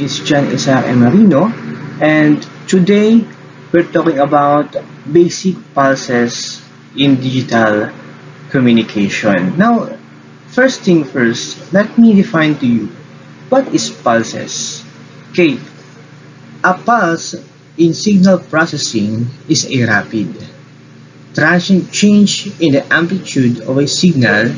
is John Isaac M. Marino, and today we're talking about basic pulses in digital communication. Now, first thing first, let me define to you what is pulses. Okay, a pulse in signal processing is a rapid, transient change in the amplitude of a signal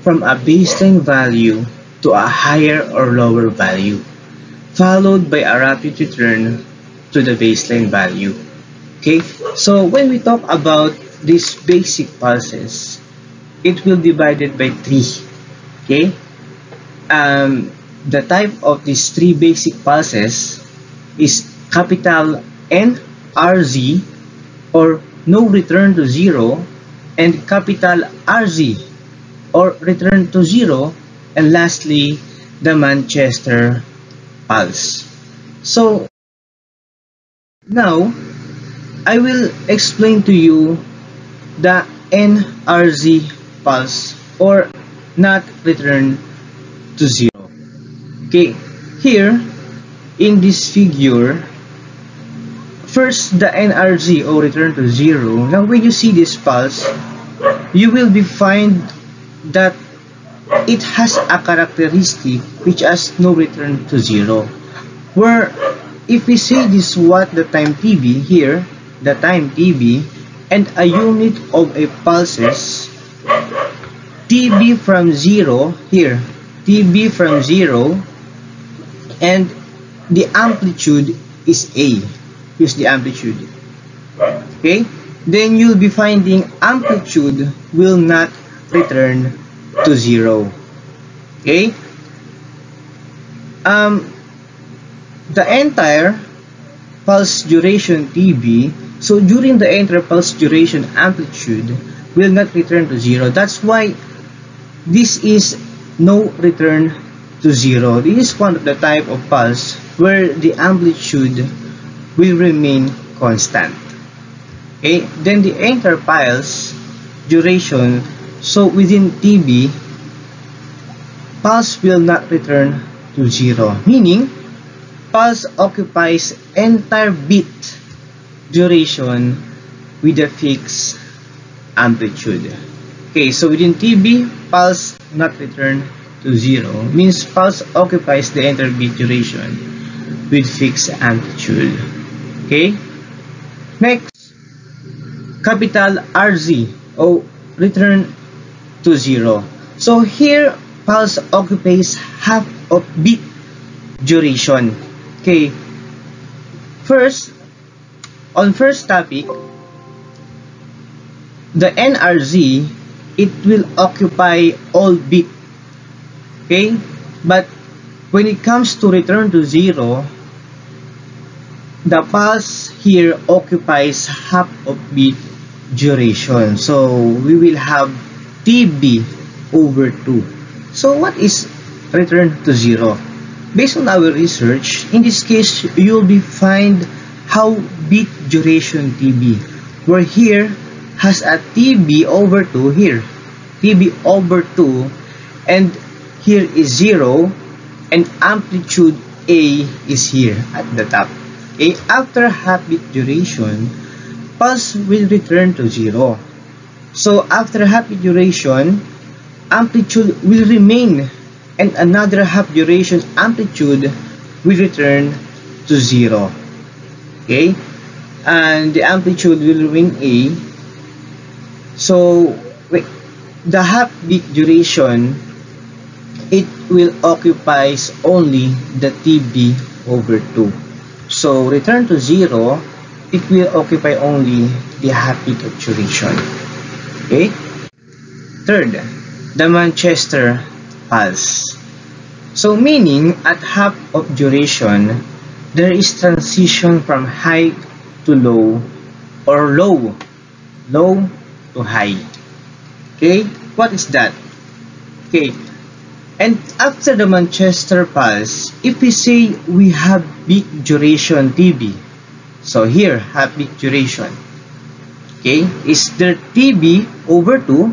from a baseline value to a higher or lower value, followed by a rapid return to the baseline value. Okay, so when we talk about these basic pulses, it will be divided by three. Okay, the type of these three basic pulses is capital NRZ, or no return to zero, and capital RZ, or return to zero, and lastly the Manchester pulse. So now I will explain to you the NRZ pulse, or not return to zero. Okay, here in this figure, first the NRZ, or return to zero. Now when you see this pulse, you will find that it has a characteristic which has no return to zero, where if we say this what the time TB here, the time TB, and a unit of a pulses, TB from zero here, TB from zero, and the amplitude is A. Use the amplitude. Okay, then you'll be finding amplitude will not return to zero. Okay, the entire pulse duration TB, so during the entire pulse duration, amplitude will not return to zero. That's why this is no return to zero. This is one of the type of pulse where the amplitude will remain constant. Okay, then the entire pulse duration, so within TB, pulse will not return to zero, meaning pulse occupies entire bit duration with a fixed amplitude. Okay, so within TB, pulse not return to zero, means pulse occupies the entire bit duration with fixed amplitude. Okay, next, capital RZ, or return to zero. So here pulse occupies half of bit duration. Okay, first, on first topic, the NRZ, it will occupy all bit. Okay, but when it comes to return to zero, the pulse here occupies half of bit duration, so we will have TB over 2. So what is return to zero? Based on our research, in this case you'll be find how bit duration TB, where here has a TB over 2 here, TB over 2, and here is 0, and amplitude A is here at the top. Okay, after half bit duration, pulse will return to 0. So after half bit duration, amplitude will remain, and another half duration amplitude will return to 0. Okay, and the amplitude will remain A. So the half bit duration, it will occupies only the TB over 2. So return to 0, it will occupy only the half bit of duration. Okay, third, the Manchester pulse. So meaning at half of duration, there is transition from high to low, or low to high. Okay, what is that? Okay, and after the Manchester pulse, if we say we have bit duration TB, so here half bit duration, okay, is there TB over 2,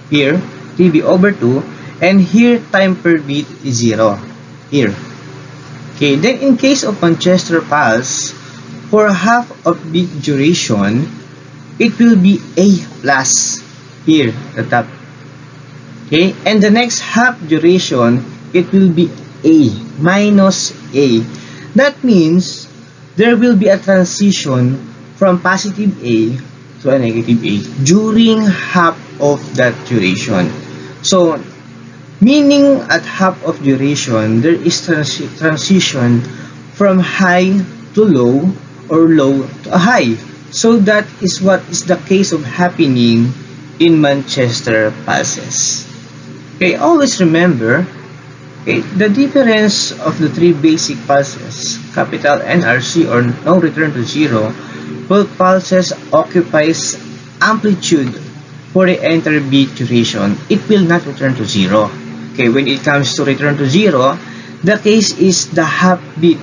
here TB over 2, and here time per bit is 0 here. Okay, then in case of Manchester pulse, for half of beat duration, it will be A plus here at the top. Okay, and the next half duration, it will be A minus A. That means there will be a transition from positive A to a negative A during half of that duration. So, meaning at half of duration, there is transition from high to low or low to a high. So that is what is the case of happening in Manchester pulses. Okay, always remember, okay, the difference of the three basic pulses, capital NRZ or no return to zero, both pulses occupies amplitude for the entire beat duration. It will not return to zero. Okay, when it comes to return to zero, the case is the half beat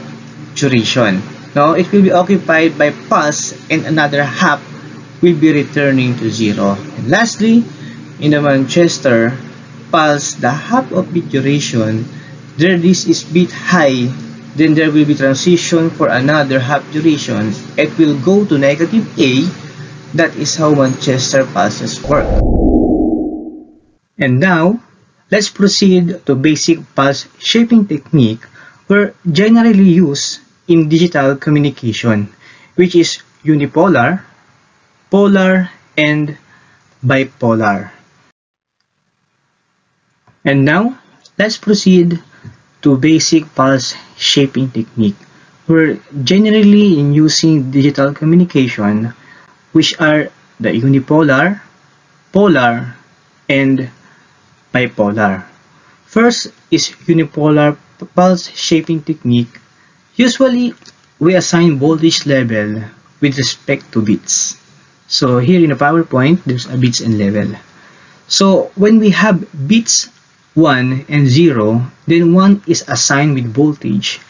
duration. No, it will be occupied by pulse and another half will be returning to zero. And lastly, in the Manchester pulse, the half of beat duration, there this is beat high, then there will be transition for another half duration. It will go to negative A. That is how Manchester pulses work. And now, let's proceed to basic pulse shaping technique were generally used in digital communication, which is unipolar, polar, and bipolar. And now, let's proceed to basic pulse shaping technique. We're generally in using digital communication, which are the unipolar, polar, and bipolar. First is unipolar pulse shaping technique. Usually, we assign voltage level with respect to bits. So here in the PowerPoint, there's a bits and level. So when we have bits 1 and 0, then 1 is assigned with voltage,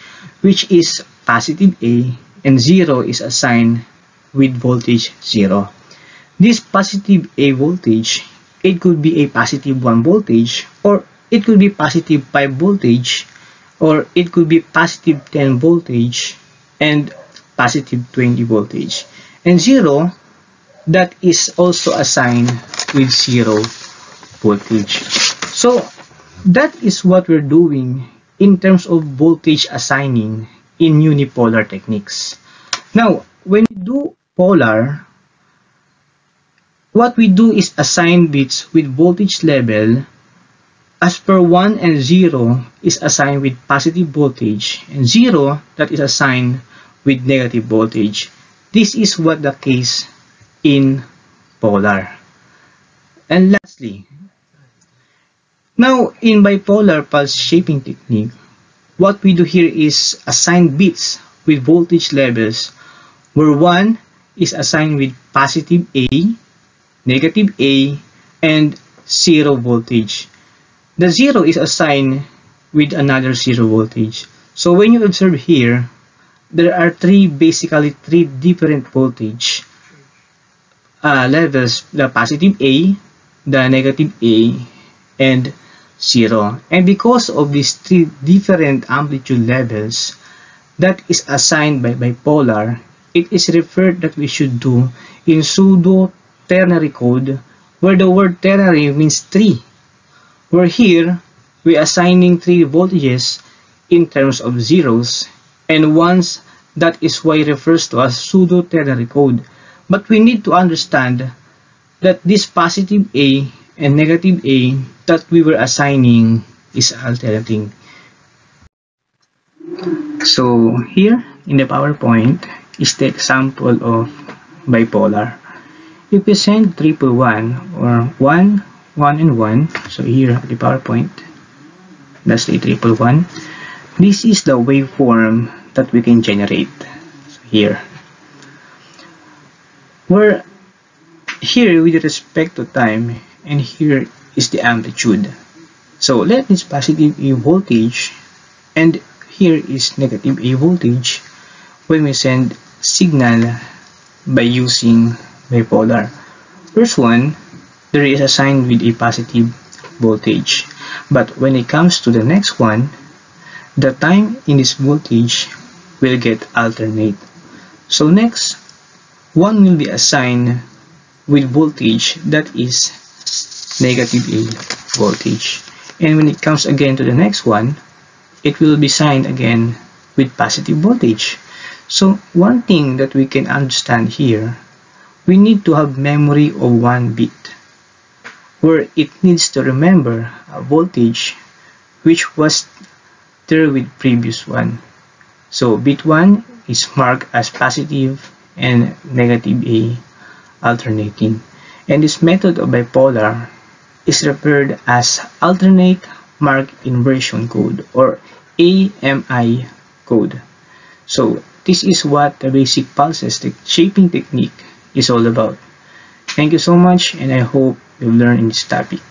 which is positive A, and 0 is assigned with voltage 0. This positive A voltage, it could be a positive 1 voltage, or it could be positive 5 voltage, or it could be positive 10 voltage and positive 20 voltage. And 0, that is also assigned with 0 voltage. So that is what we're doing in terms of voltage assigning in unipolar techniques. Now, when we do polar, what we do is assign bits with voltage level as per 1 and 0 is assigned with positive voltage, and 0 that is assigned with negative voltage. This is what the case in polar. And lastly, now in bipolar pulse shaping technique, what we do here is assign bits with voltage levels where 1 is assigned with positive A, negative A, and 0 voltage. The 0 is assigned with another 0 voltage. So when you observe here, there are basically three different voltage levels: the positive A, the negative A, and 0. And because of these three different amplitude levels that is assigned by bipolar, it is referred that we should do in pseudo ternary code, where the word ternary means 3. Where here, we are assigning 3 voltages in terms of zeros and ones. That is why it refers to as pseudo-ternary code. But we need to understand that this positive A and negative A that we were assigning is alternating. So here in the PowerPoint is the example of bipolar. If we send 111 or 1, 1 and 1, so here at the PowerPoint, that's the 111. This is the waveform that we can generate. So here, where here with respect to time, and here is the amplitude. So let this positive A voltage, and here is negative A voltage when we send signal by using bipolar. First one, there is assigned with a positive voltage, but when it comes to the next one, the time in this voltage will get alternate. So next, one will be assigned with voltage that is negative A voltage. And when it comes again to the next one, it will be signed again with positive voltage. So one thing that we can understand here, we need to have memory of one bit, where it needs to remember a voltage which was there with previous one. So bit 1 is marked as positive and negative A alternating. And this method of bipolar is referred as alternate mark inversion code, or AMI code. So this is what the basic pulses shaping technique is all about. Thank you so much, and I hope you learned in this topic.